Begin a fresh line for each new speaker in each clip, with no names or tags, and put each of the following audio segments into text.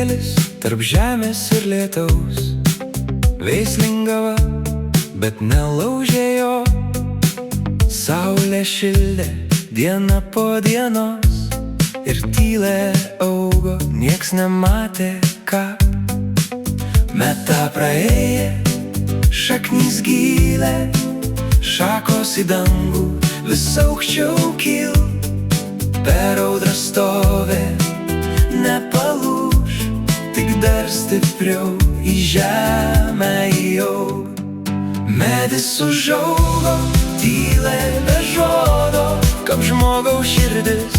Kūdikėlis tarp žemės ir lietaus, veislingava, bet nelaužė jo. Saulė šildė diena po dienos ir tylė augo, nieks nematė ką. Meta praėję, šaknys gilė, šakos į dangų vis aukščiau kyl. Per audrą stovė, nepalūž, tik dar stipriau į žemę įaug. Medis užaugo, tylė be žodo, kaip žmogaus širdis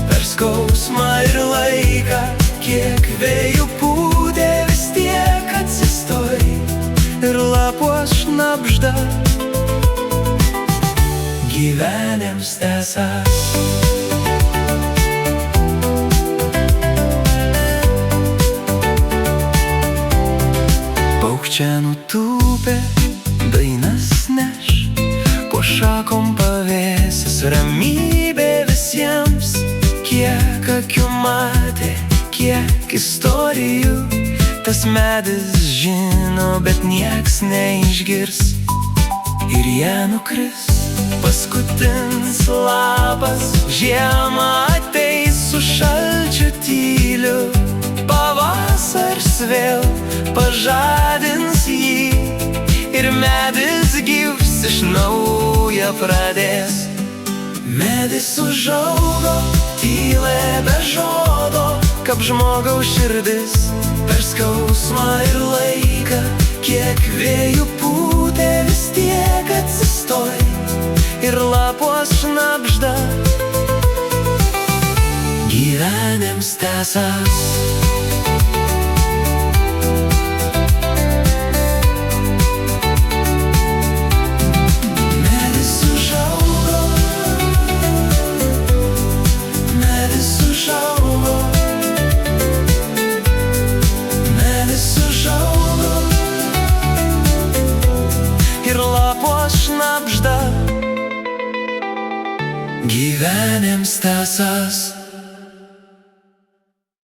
per skausmą ir laiką. Kiek vėjų pūtė, vis tiek atsistoj ir lapuos šnabžda. Gyvenims tęsas. Paukščiai nutūpė, dainas neš, po šakom pavėsis, ramybė visiems. Kiek akių matė, kiek istorijų tas medis žino, bet nieks neišgirs. Ir jie nukris, paskutinis lapas, žiema ateis su šalčiu tyliu. Pavasars vėl pažadins jį ir medis gyvs iš naujo pradės. Medis užaugo, tylė be žodo, kaip žmogaus širdis per skausmą ir laiką. Kiek vėjų pūtė, vis tiek atsistoj ir lapuos šnabžda. Gyvenims tęsas. Šnabžda. Gyvenims tęsas.